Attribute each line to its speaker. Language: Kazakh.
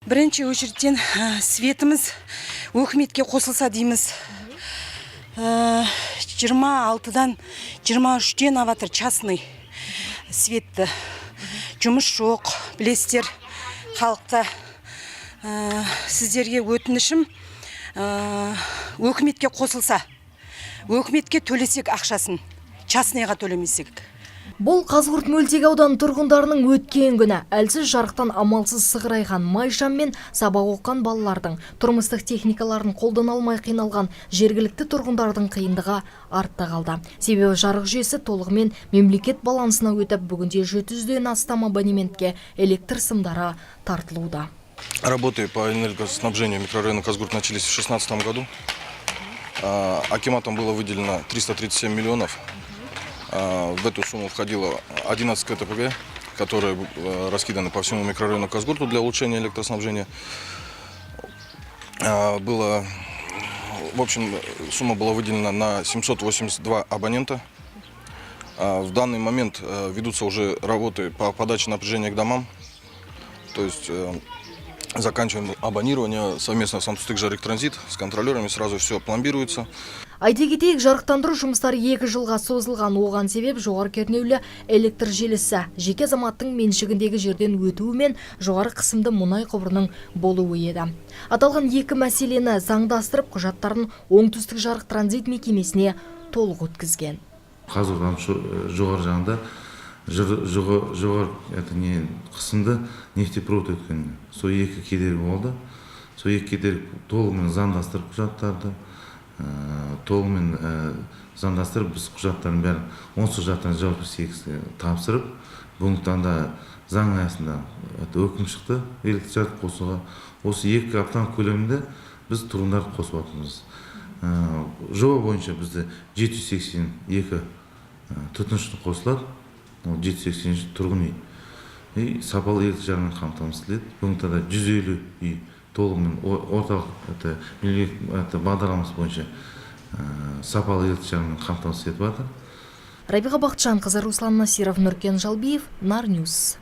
Speaker 1: Бірінші очереден светіміз өкіметке қосылса дейміз. 26-дан 23-ден аватыр частный светті. Жұмыс жоқ, білесіздер, халықта. Сіздерге өтінішім өкіметке қосылса, өкіметке төлесек ақшасын, частныйға төлемесек.
Speaker 2: Бұл Қазығұрт мөлтек ауданы тұрғындарының өткен күні әлсіз жарықтан амалсыз сығырайған майшам мен сабақ оққан балалардың тұрмыстық техникаларын қолдана алмай қиналған жергілікті тұрғындардың қиындығы артта қалды. Себебі жарық жүйесі толығымен мемлекет балансына өтіп, бүгінде 700-ден астам абонементке электр сымдары тартылуда.
Speaker 3: Работы по энергоснабжению микрорайона Казгурт начались в 2016 году. Акиматом было выделено 337 миллионов. В эту сумму входило 11 КТПГ, которые раскиданы по всему микрорайону Казгурту для улучшения электроснабжения. В общем, сумма была выделена на 782 абонента. В данный момент ведутся уже работы по подаче напряжения к домам. То есть заканчиваем абонирование совместно с Амстык-Жарик-Транзит, с контролерами сразу все пломбируется.
Speaker 2: Айта кетейік, жарықтандыру жұмыстары 2 жылға созылған. Оған себеп жоғары кернеулі электр желісі, жеке азаматтың меншігіндегі жерден өтуі мен жоғары қысымды мұнай құбырының болуы еді. Аталған 2 мәселені заңдастырып, құжаттарын Оңтүстік жарық транзит мекемесіне толық өткізген.
Speaker 4: Қазір жоғары жағында жоғары қысымды нефтепровод өткен. Сол 2 кедергі болды. Сол 2 кедергі толығымен заңдастырып құжаттарды, толығымен заңдастырып, біз құжаттарын бәрін 10 құжаттан 68 тапсырып, бүгінгі таңда заң аясында өкім шықты электр жарық қосуға. Осы 2 аптаның көлемінде біз тұрғындарды қосып жатырмыз. Жоба бойынша бізде 782 тұтынушы қосылады, 780 тұрғын үй. Сапалы электр жарығымен қамтамасыз етіледі. Бүгінгі таңда 150 үй толығымен орталық бағдарламасы бойынша сапалы электр жарығымен қамтамасыз етіп жатыр.
Speaker 2: Рабиға Бақытжанқызы, Руслан Насиров, Нұркен Жалбиев, Нар Ньюс.